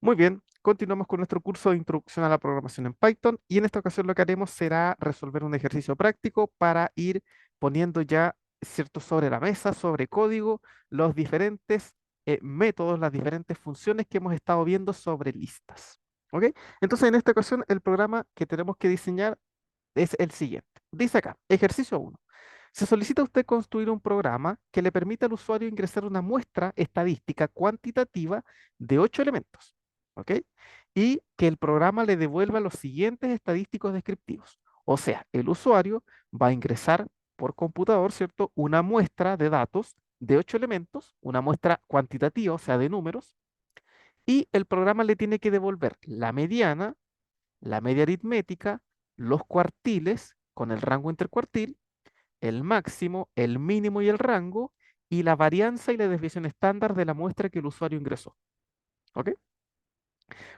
Muy bien, continuamos con nuestro curso de introducción a la programación en Python y en esta ocasión lo que haremos será resolver un ejercicio práctico para ir poniendo ya, cierto, sobre la mesa, sobre código, los diferentes métodos, las diferentes funciones que hemos estado viendo sobre listas. ¿Ok? Entonces, en esta ocasión, el programa que tenemos que diseñar es el siguiente. Dice acá, ejercicio uno. Se solicita a usted construir un programa que le permita al usuario ingresar una muestra estadística cuantitativa de 8 elementos, ¿ok? Y que el programa le devuelva los siguientes estadísticos descriptivos. O sea, el usuario va a ingresar por computador, ¿cierto? Una muestra de datos de 8 elementos, una muestra cuantitativa, o sea, de números, y el programa le tiene que devolver la mediana, la media aritmética, los cuartiles con el rango intercuartil, el máximo, el mínimo y el rango, y la varianza y la desviación estándar de la muestra que el usuario ingresó. ¿Ok?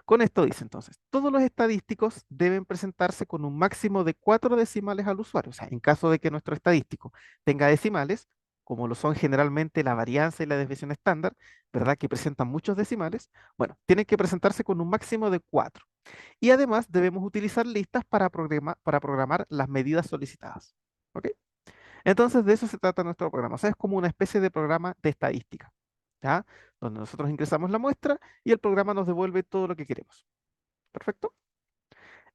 Con esto dice entonces, todos los estadísticos deben presentarse con un máximo de 4 decimales al usuario. O sea, en caso de que nuestro estadístico tenga decimales, como lo son generalmente la varianza y la desviación estándar, ¿verdad? Que presentan muchos decimales, bueno, tienen que presentarse con un máximo de 4. Y además debemos utilizar listas para programar las medidas solicitadas. ¿Ok? Entonces, de eso se trata nuestro programa. O sea, es como una especie de programa de estadística, ¿ya? Donde nosotros ingresamos la muestra y el programa nos devuelve todo lo que queremos. ¿Perfecto?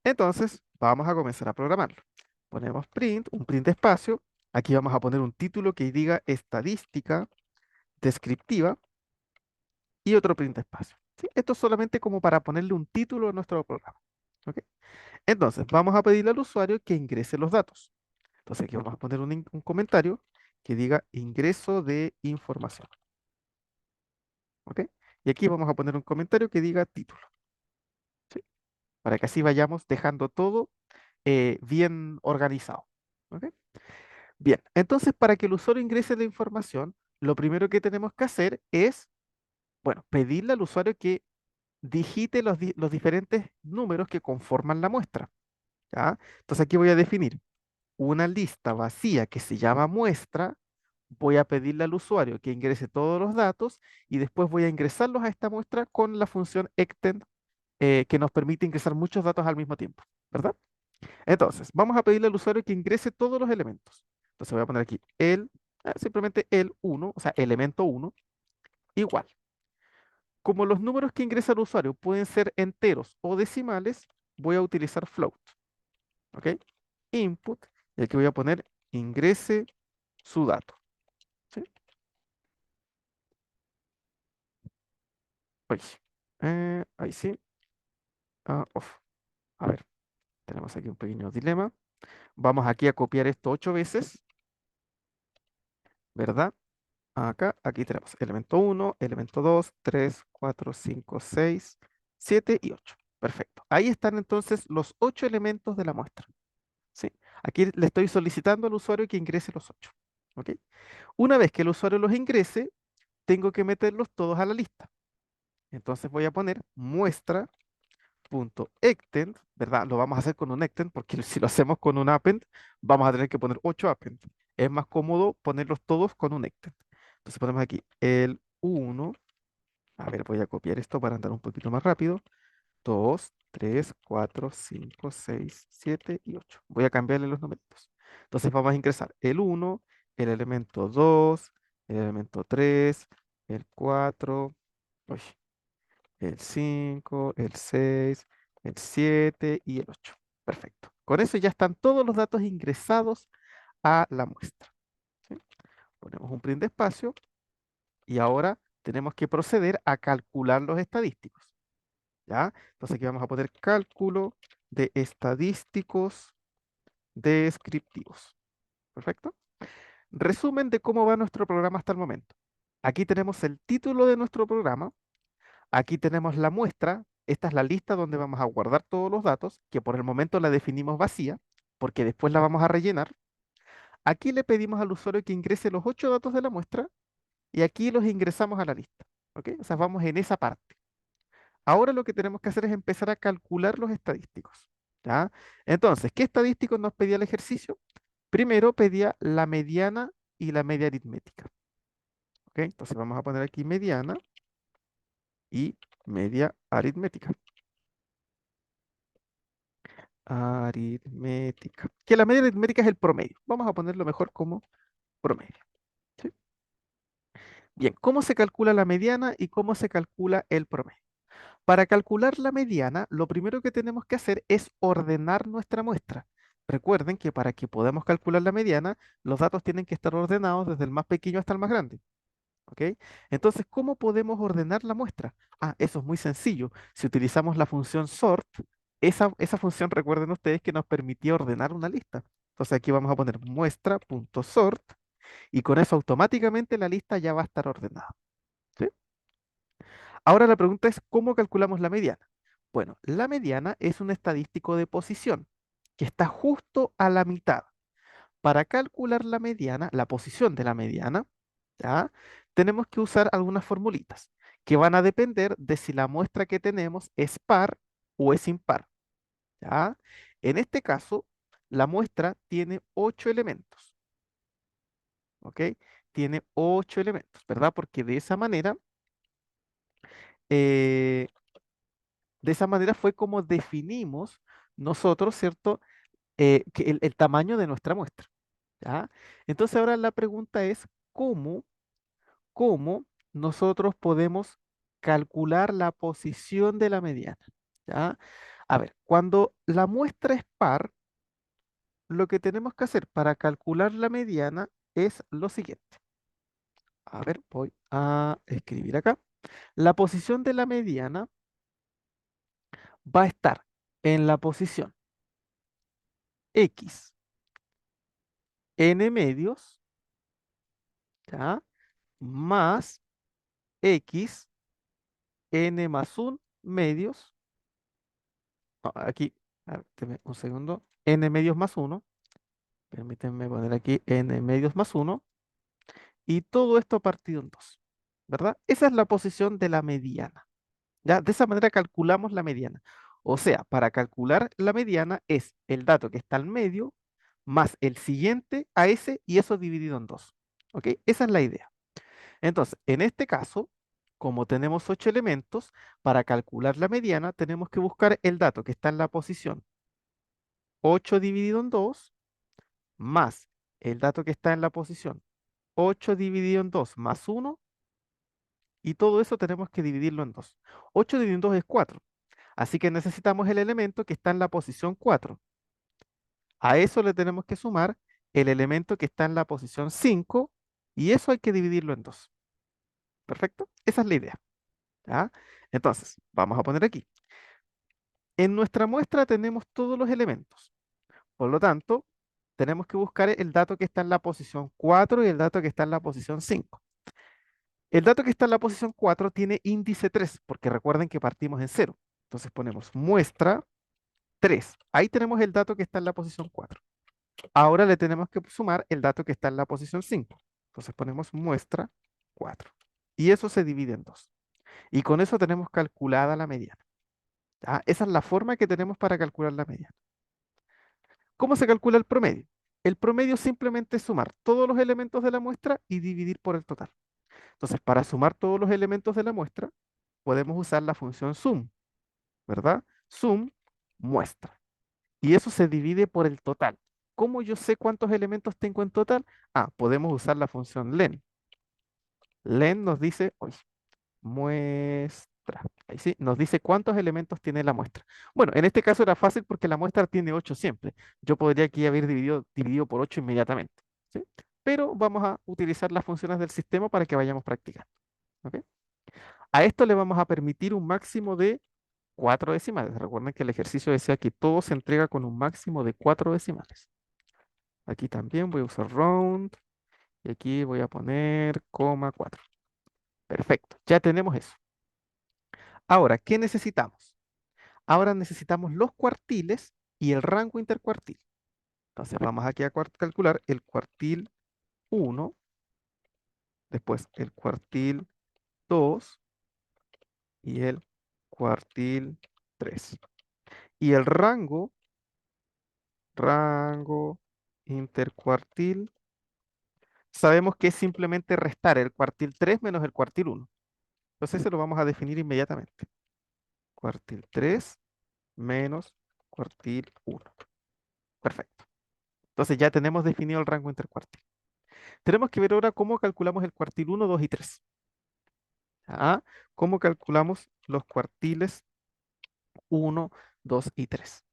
Entonces, vamos a comenzar a programarlo. Ponemos print, un print de espacio. Aquí vamos a poner un título que diga estadística descriptiva y otro print de espacio. ¿Sí? Esto es solamente como para ponerle un título a nuestro programa. ¿Ok? Entonces, vamos a pedirle al usuario que ingrese los datos. Entonces, aquí vamos a poner un comentario que diga ingreso de información. ¿Ok? Y aquí vamos a poner un comentario que diga título, ¿sí? Para que así vayamos dejando todo bien organizado. ¿Ok? Bien, entonces para que el usuario ingrese la información, lo primero que tenemos que hacer es, bueno, pedirle al usuario que digite los diferentes números que conforman la muestra. ¿Ya? Entonces aquí voy a definir una lista vacía que se llama muestra. Voy a pedirle al usuario que ingrese todos los datos y después voy a ingresarlos a esta muestra con la función extend que nos permite ingresar muchos datos al mismo tiempo, ¿verdad? Entonces, vamos a pedirle al usuario que ingrese todos los elementos. Entonces voy a poner aquí simplemente el uno, o sea, elemento uno igual. Como los números que ingresa el usuario pueden ser enteros o decimales, voy a utilizar float, ¿ok? Input, y aquí voy a poner ingrese su dato, ¿sí? Oye, ahí sí, off. A ver, tenemos aquí un pequeño dilema. Vamos aquí a copiar esto 8 veces, ¿verdad? Acá, aquí tenemos elemento uno, elemento 2, 3, 4, 5, 6, 7 y 8. Perfecto. Ahí están entonces los 8 elementos de la muestra. ¿Sí? Aquí le estoy solicitando al usuario que ingrese los 8. ¿Ok? Una vez que el usuario los ingrese, tengo que meterlos todos a la lista. Entonces voy a poner muestra.extend, ¿verdad? Lo vamos a hacer con un extend porque si lo hacemos con un append, vamos a tener que poner 8 append. Es más cómodo ponerlos todos con un extend. Entonces ponemos aquí el uno. A ver, voy a copiar esto para andar un poquito más rápido. 2, 3, 4, 5, 6, 7 y 8. Voy a cambiarle los numeritos. Entonces vamos a ingresar el uno, el elemento 2, el elemento 3, el 4, uy, el 5, el 6, el 7 y el 8. Perfecto. Con eso ya están todos los datos ingresados a la muestra. ¿Sí? Ponemos un print de espacio y ahora tenemos que proceder a calcular los estadísticos. ¿Ya? Entonces aquí vamos a poner cálculo de estadísticos descriptivos. ¿Perfecto? Resumen de cómo va nuestro programa hasta el momento. Aquí tenemos el título de nuestro programa. Aquí tenemos la muestra. Esta es la lista donde vamos a guardar todos los datos, que por el momento la definimos vacía, porque después la vamos a rellenar. Aquí le pedimos al usuario que ingrese los 8 datos de la muestra y aquí los ingresamos a la lista. ¿Ok? O sea, vamos en esa parte. Ahora lo que tenemos que hacer es empezar a calcular los estadísticos. ¿Ya? Entonces, ¿qué estadísticos nos pedía el ejercicio? Primero pedía la mediana y la media aritmética. ¿Ok? Entonces vamos a poner aquí mediana y Media aritmética. Aritmética. Que la media aritmética es el promedio. Vamos a ponerlo mejor como promedio. ¿Sí? Bien, ¿cómo se calcula la mediana y cómo se calcula el promedio? Para calcular la mediana, lo primero que tenemos que hacer es ordenar nuestra muestra. Recuerden que para que podamos calcular la mediana, los datos tienen que estar ordenados desde el más pequeño hasta el más grande. ¿Ok? Entonces, ¿cómo podemos ordenar la muestra? Ah, eso es muy sencillo. Si utilizamos la función sort, esa función, recuerden ustedes que nos permitía ordenar una lista. Entonces aquí vamos a poner muestra.sort y con eso automáticamente la lista ya va a estar ordenada. ¿Sí? Ahora la pregunta es, ¿cómo calculamos la mediana? Bueno, la mediana es un estadístico de posición que está justo a la mitad. Para calcular la mediana, la posición de la mediana, ¿ya? Tenemos que usar algunas formulitas que van a depender de si la muestra que tenemos es par o es impar, ¿ya? En este caso, la muestra tiene 8 elementos, ¿ok? Tiene 8 elementos, ¿verdad? Porque eh, de esa manera fue como definimos nosotros, ¿cierto? Que el tamaño de nuestra muestra, ¿ya? Entonces ahora la pregunta es, ¿cómo nosotros podemos calcular la posición de la mediana? ¿Ya? A ver, cuando la muestra es par, lo que tenemos que hacer para calcular la mediana es lo siguiente. A ver, voy a escribir acá. La posición de la mediana va a estar en la posición x n medios, ¿ya? Más x n más 1 medios. No, aquí, a ver, deme un segundo. N medios más uno. Permítanme poner aquí n medios más uno. Y todo esto partido en 2. ¿Verdad? Esa es la posición de la mediana. ¿Ya? De esa manera calculamos la mediana. O sea, para calcular la mediana es el dato que está al medio más el siguiente a ese y eso dividido en 2. ¿Ok? Esa es la idea. Entonces, en este caso, como tenemos 8 elementos, para calcular la mediana tenemos que buscar el dato que está en la posición 8 dividido en 2 más el dato que está en la posición 8 dividido en 2 más uno, y todo eso tenemos que dividirlo en 2. 8 dividido en 2 es 4, así que necesitamos el elemento que está en la posición 4. A eso le tenemos que sumar el elemento que está en la posición 5 y eso hay que dividirlo en 2. ¿Perfecto? Esa es la idea. ¿Ya? Entonces, vamos a poner aquí. En nuestra muestra tenemos todos los elementos. Por lo tanto, tenemos que buscar el dato que está en la posición 4 y el dato que está en la posición 5. El dato que está en la posición 4 tiene índice 3, porque recuerden que partimos en 0. Entonces ponemos muestra 3. Ahí tenemos el dato que está en la posición 4. Ahora le tenemos que sumar el dato que está en la posición 5. Entonces ponemos muestra 4. Y eso se divide en 2. Y con eso tenemos calculada la mediana. ¿Ya? Esa es la forma que tenemos para calcular la mediana. ¿Cómo se calcula el promedio? El promedio simplemente es sumar todos los elementos de la muestra y dividir por el total. Entonces, para sumar todos los elementos de la muestra, podemos usar la función sum, ¿verdad? Sum muestra. Y eso se divide por el total. ¿Cómo yo sé cuántos elementos tengo en total? Ah, podemos usar la función len. Len nos dice, oye, muestra. Ahí sí, nos dice cuántos elementos tiene la muestra. Bueno, en este caso era fácil porque la muestra tiene 8 siempre. Yo podría aquí haber dividido por 8 inmediatamente. ¿Sí? Pero vamos a utilizar las funciones del sistema para que vayamos practicando. ¿Ok? A esto le vamos a permitir un máximo de 4 decimales. Recuerden que el ejercicio decía que todo se entrega con un máximo de 4 decimales. Aquí también voy a usar round y aquí voy a poner coma 4. Perfecto, ya tenemos eso. Ahora, ¿qué necesitamos? Ahora necesitamos los cuartiles y el rango intercuartil. Entonces vamos aquí a calcular el cuartil 1, después el cuartil 2 y el cuartil 3. Y el rango intercuartil, sabemos que es simplemente restar el cuartil 3 menos el cuartil 1. Entonces eso lo vamos a definir inmediatamente. cuartil 3 menos cuartil 1. Perfecto. Entonces ya tenemos definido el rango intercuartil. Tenemos que ver ahora cómo calculamos el cuartil 1, 2 y 3. ¿Ah? ¿Cómo calculamos los cuartiles 1, 2 y 3?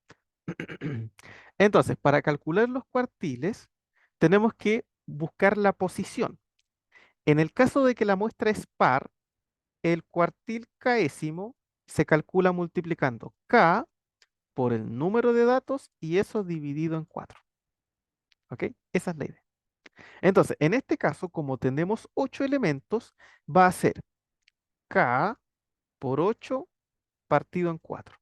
Entonces, para calcular los cuartiles, tenemos que buscar la posición. En el caso de que la muestra es par, el cuartil késimo se calcula multiplicando k por el número de datos y eso dividido en 4. ¿Ok? Esa es la idea. Entonces, en este caso, como tenemos 8 elementos, va a ser k por 8 partido en 4.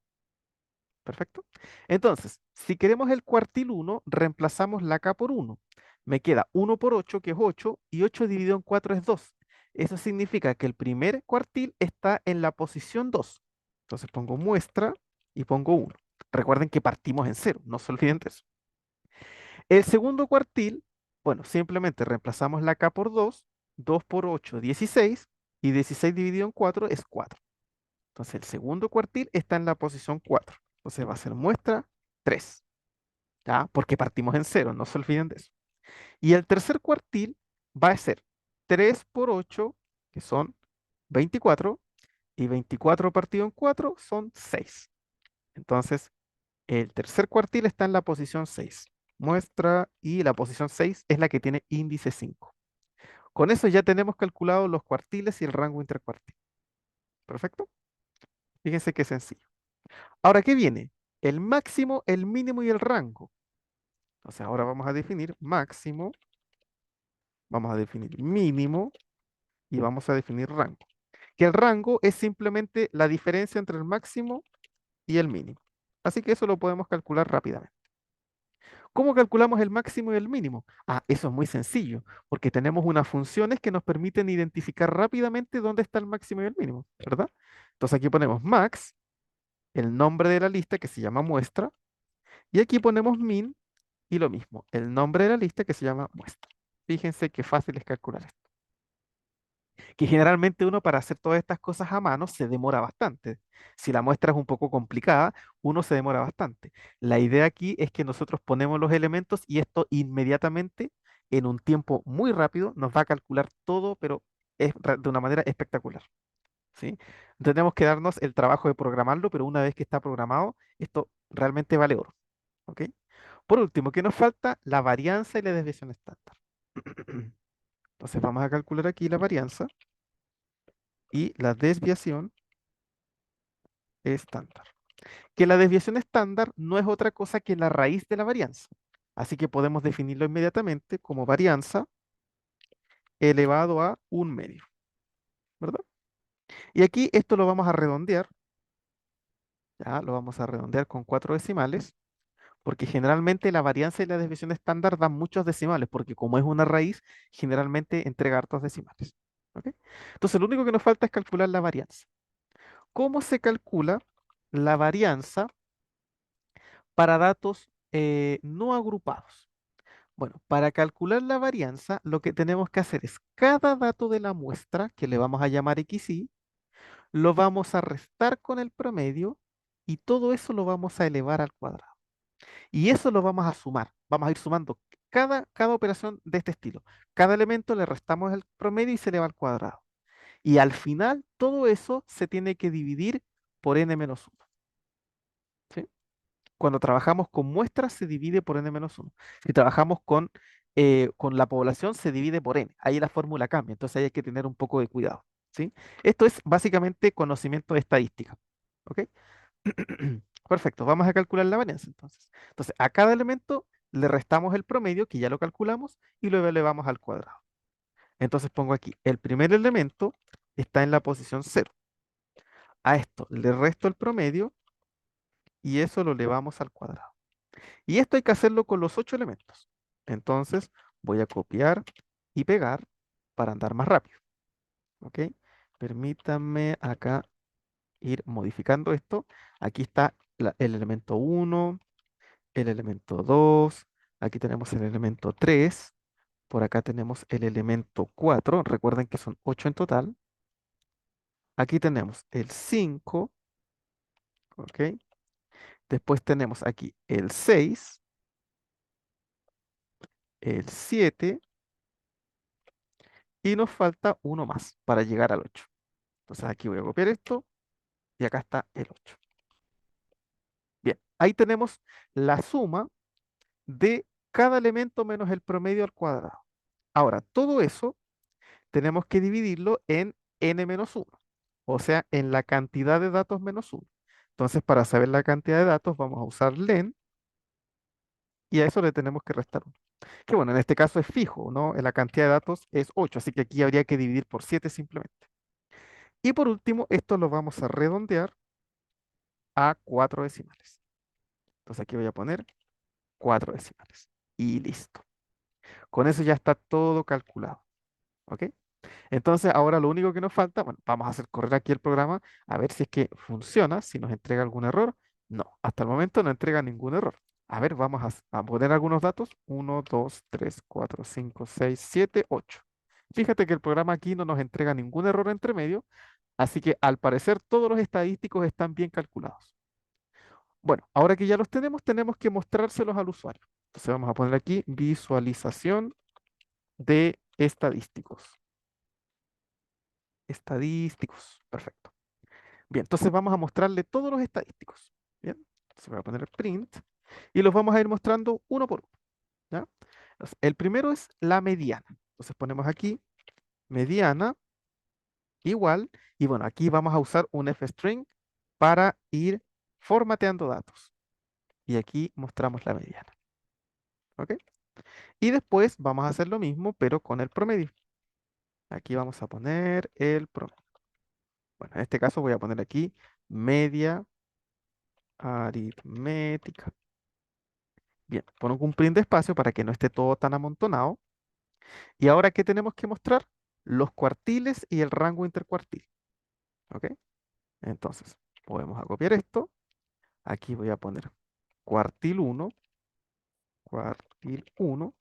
¿Perfecto? Entonces, si queremos el cuartil 1, reemplazamos la k por 1. Me queda 1 por 8, que es 8, y 8 dividido en 4 es 2. Eso significa que el primer cuartil está en la posición 2. Entonces pongo muestra y pongo 1. Recuerden que partimos en 0, no se olviden de eso. El segundo cuartil, bueno, simplemente reemplazamos la k por 2, 2 por 8, 16, y 16 dividido en 4 es 4. Entonces el segundo cuartil está en la posición 4. Entonces va a ser muestra 3, ¿ya? Porque partimos en 0, no se olviden de eso. Y el tercer cuartil va a ser 3 por 8, que son 24, y 24 partido en 4 son 6. Entonces el tercer cuartil está en la posición 6. Muestra, y la posición 6 es la que tiene índice 5. Con eso ya tenemos calculados los cuartiles y el rango intercuartil. ¿Perfecto? Fíjense qué sencillo. Ahora, ¿qué viene? El máximo, el mínimo y el rango. Entonces ahora vamos a definir máximo, vamos a definir mínimo y vamos a definir rango. Que el rango es simplemente la diferencia entre el máximo y el mínimo. Así que eso lo podemos calcular rápidamente. ¿Cómo calculamos el máximo y el mínimo? Ah, eso es muy sencillo, porque tenemos unas funciones que nos permiten identificar rápidamente dónde está el máximo y el mínimo, ¿verdad? Entonces aquí ponemos max, el nombre de la lista que se llama muestra, y aquí ponemos min y lo mismo, el nombre de la lista que se llama muestra. Fíjense qué fácil es calcular esto. Que generalmente uno para hacer todas estas cosas a mano se demora bastante. Si la muestra es un poco complicada, uno se demora bastante. La idea aquí es que nosotros ponemos los elementos y esto inmediatamente, en un tiempo muy rápido, nos va a calcular todo, pero de una manera espectacular. ¿Sí? Tenemos que darnos el trabajo de programarlo, pero una vez que está programado, esto realmente vale oro. ¿Ok? Por último, ¿qué nos falta? La varianza y la desviación estándar. Entonces vamos a calcular aquí la varianza y la desviación estándar. Que la desviación estándar no es otra cosa que la raíz de la varianza. Así que podemos definirlo inmediatamente como varianza elevado a un medio, ¿verdad? Y aquí esto lo vamos a redondear, ya lo vamos a redondear con 4 decimales, porque generalmente la varianza y la desviación estándar dan muchos decimales, porque como es una raíz, generalmente entrega hartos decimales. ¿Ok? Entonces lo único que nos falta es calcular la varianza. ¿Cómo se calcula la varianza para datos no agrupados? Bueno, para calcular la varianza, lo que tenemos que hacer es cada dato de la muestra, que le vamos a llamar XY, lo vamos a restar con el promedio y todo eso lo vamos a elevar al cuadrado. Y eso lo vamos a sumar. Vamos a ir sumando cada operación de este estilo. Cada elemento le restamos el promedio y se eleva al cuadrado. Y al final, todo eso se tiene que dividir por n-1. ¿Sí? Cuando trabajamos con muestras se divide por n-1. Si trabajamos con la población se divide por n. Ahí la fórmula cambia, entonces ahí hay que tener un poco de cuidado. ¿Sí? Esto es básicamente conocimiento de estadística. ¿Ok? Perfecto, vamos a calcular la varianza entonces. Entonces, a cada elemento le restamos el promedio, que ya lo calculamos, y lo elevamos al cuadrado. Entonces pongo aquí, el primer elemento está en la posición 0. A esto le resto el promedio y eso lo elevamos al cuadrado. Y esto hay que hacerlo con los 8 elementos. Entonces voy a copiar y pegar para andar más rápido. ¿Ok? Permítanme acá ir modificando esto. Aquí está el elemento 1, el elemento 2, aquí tenemos el elemento 3, por acá tenemos el elemento 4, recuerden que son 8 en total. Aquí tenemos el 5 ¿ok? Después tenemos aquí el 6, el 7 y nos falta uno más para llegar al 8. Entonces aquí voy a copiar esto y acá está el 8. Bien, ahí tenemos la suma de cada elemento menos el promedio al cuadrado. Ahora, todo eso tenemos que dividirlo en n-1, o sea, en la cantidad de datos menos 1. Entonces, para saber la cantidad de datos, vamos a usar len y a eso le tenemos que restar 1. Que bueno, en este caso es fijo, ¿no? La cantidad de datos es 8, así que aquí habría que dividir por 7 simplemente. Y por último, esto lo vamos a redondear a 4 decimales. Entonces aquí voy a poner 4 decimales. Y listo. Con eso ya está todo calculado. ¿Ok? Entonces, ahora lo único que nos falta, bueno, vamos a hacer correr aquí el programa a ver si es que funciona, si nos entrega algún error. No, hasta el momento no entrega ningún error. A ver, vamos a poner algunos datos. 1, 2, 3, 4, 5, 6, 7, 8. Fíjate que el programa aquí no nos entrega ningún error entre medio, así que al parecer todos los estadísticos están bien calculados. Bueno, ahora que ya los tenemos, tenemos que mostrárselos al usuario. Entonces vamos a poner aquí visualización de estadísticos. Estadísticos, perfecto. Bien, entonces vamos a mostrarle todos los estadísticos. Bien, entonces voy a poner print y los vamos a ir mostrando uno por uno. ¿Ya? Entonces, el primero es la mediana. Entonces ponemos aquí mediana igual y bueno, aquí vamos a usar un fstring para ir formateando datos. Y aquí mostramos la mediana. ¿Ok? Y después vamos a hacer lo mismo, pero con el promedio. Aquí vamos a poner el promedio. Bueno, en este caso voy a poner aquí media aritmética. Bien, pongo un print de espacio para que no esté todo tan amontonado. Y ahora, ¿qué tenemos que mostrar? Los cuartiles y el rango intercuartil. ¿Ok? Entonces, podemos a copiar esto. Aquí voy a poner cuartil 1, cuartil 1.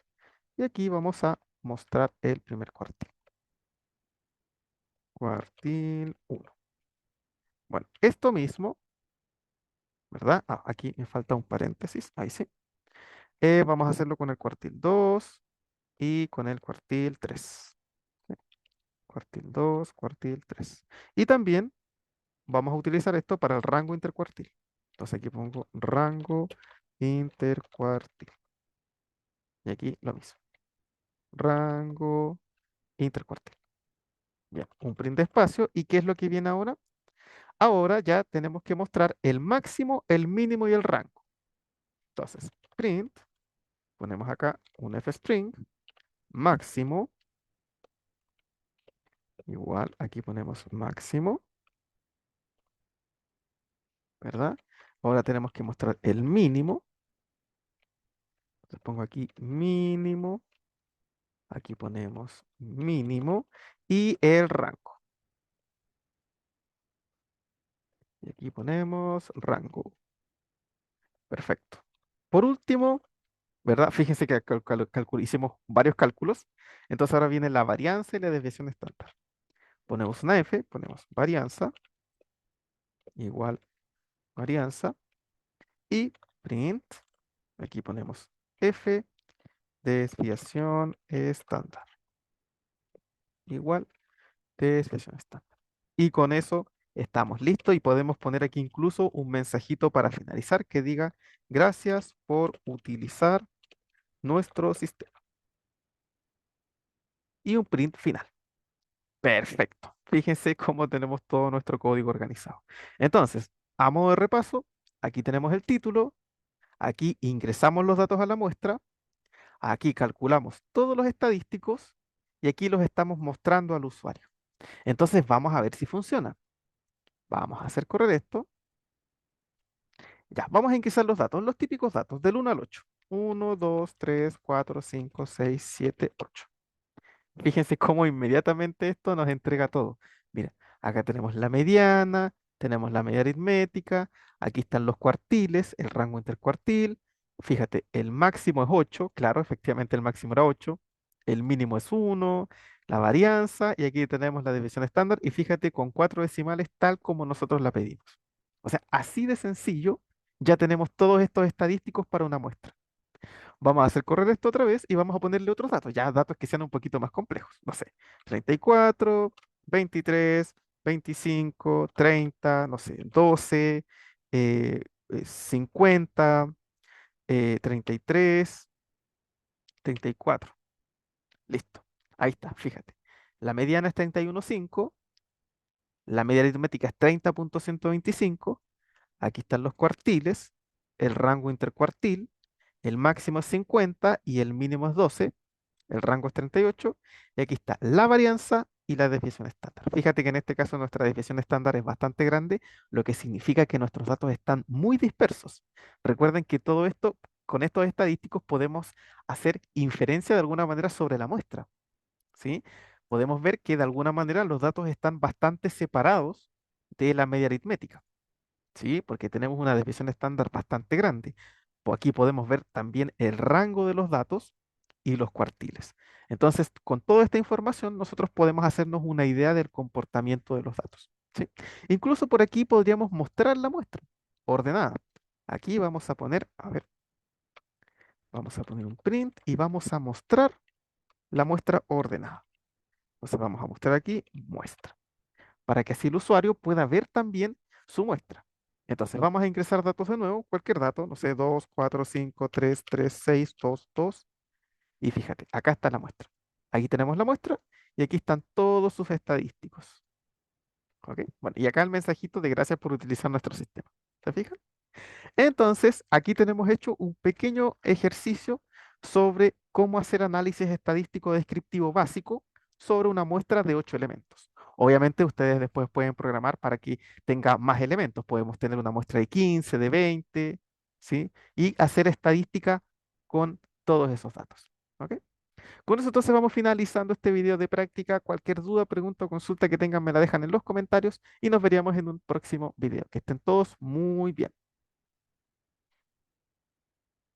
Y aquí vamos a mostrar el primer cuartil. Cuartil 1. Bueno, esto mismo, ¿verdad? Ah, aquí me falta un paréntesis. Ahí sí. Vamos a hacerlo con el cuartil 2 y con el cuartil 3. Cuartil 2, cuartil 3. Y también vamos a utilizar esto para el rango intercuartil. Entonces aquí pongo rango intercuartil. Y aquí lo mismo. Rango intercuartil. Bien, un print de espacio. ¿Y qué es lo que viene ahora? Ahora ya tenemos que mostrar el máximo, el mínimo y el rango. Entonces, print, ponemos acá un fstring, máximo, igual, aquí ponemos máximo, ¿verdad? Ahora tenemos que mostrar el mínimo. Entonces pongo aquí mínimo. Aquí ponemos mínimo y el rango. Y aquí ponemos rango. Perfecto. Por último, ¿verdad? Fíjense que hicimos varios cálculos. Entonces ahora viene la varianza y la desviación estándar. Ponemos una F, ponemos varianza, igual varianza, y print. Aquí ponemos F, desviación estándar, igual desviación estándar. Y con eso estamos listos y podemos poner aquí incluso un mensajito para finalizar que diga gracias por utilizar nuestro sistema y un print final. Perfecto. Fíjense cómo tenemos todo nuestro código organizado. Entonces, a modo de repaso, aquí tenemos el título, aquí ingresamos los datos a la muestra, aquí calculamos todos los estadísticos y aquí los estamos mostrando al usuario. Entonces, vamos a ver si funciona. Vamos a hacer correr esto. Ya, vamos a ingresar los datos, los típicos datos, del 1 al 8. 1, 2, 3, 4, 5, 6, 7, 8. Fíjense cómo inmediatamente esto nos entrega todo. Mira, acá tenemos la mediana, tenemos la media aritmética, aquí están los cuartiles, el rango intercuartil. Fíjate, el máximo es 8, claro, efectivamente el máximo era 8, el mínimo es 1, la varianza, y aquí tenemos la desviación estándar, y fíjate con 4 decimales tal como nosotros la pedimos. O sea, así de sencillo, ya tenemos todos estos estadísticos para una muestra. Vamos a hacer correr esto otra vez y vamos a ponerle otros datos, ya datos que sean un poquito más complejos. No sé, 34, 23, 25, 30, no sé, 12, 50, 33, 34. Listo. Ahí está, fíjate. La mediana es 31,5, la media aritmética es 30,125. Aquí están los cuartiles, el rango intercuartil, el máximo es 50 y el mínimo es 12, el rango es 38, y aquí está la varianza y la desviación estándar. Fíjate que en este caso nuestra desviación estándar es bastante grande, lo que significa que nuestros datos están muy dispersos. Recuerden que todo esto, con estos estadísticos, podemos hacer inferencia de alguna manera sobre la muestra, ¿sí? Podemos ver que de alguna manera los datos están bastante separados de la media aritmética. ¿Sí? Porque tenemos una desviación estándar bastante grande. Aquí podemos ver también el rango de los datos y los cuartiles. Entonces, con toda esta información, nosotros podemos hacernos una idea del comportamiento de los datos, ¿sí? Incluso por aquí podríamos mostrar la muestra ordenada. Aquí vamos a poner, a ver, vamos a poner un print y vamos a mostrar la muestra ordenada. Entonces vamos a mostrar aquí muestra, para que así el usuario pueda ver también su muestra. Entonces vamos a ingresar datos de nuevo, cualquier dato, no sé, 2, 4, 5, 3, 3, 6, 2, 2. Y fíjate, acá está la muestra. Aquí tenemos la muestra y aquí están todos sus estadísticos. ¿Ok? Bueno, y acá el mensajito de gracias por utilizar nuestro sistema. ¿Se fijan? Entonces, aquí tenemos hecho un pequeño ejercicio sobre cómo hacer análisis estadístico descriptivo básico sobre una muestra de 8 elementos. Obviamente, ustedes después pueden programar para que tenga más elementos. Podemos tener una muestra de 15, de 20, ¿sí? Y hacer estadística con todos esos datos. ¿Ok? Con eso entonces vamos finalizando este video de práctica. Cualquier duda, pregunta o consulta que tengan me la dejan en los comentarios y nos veríamos en un próximo video. Que estén todos muy bien.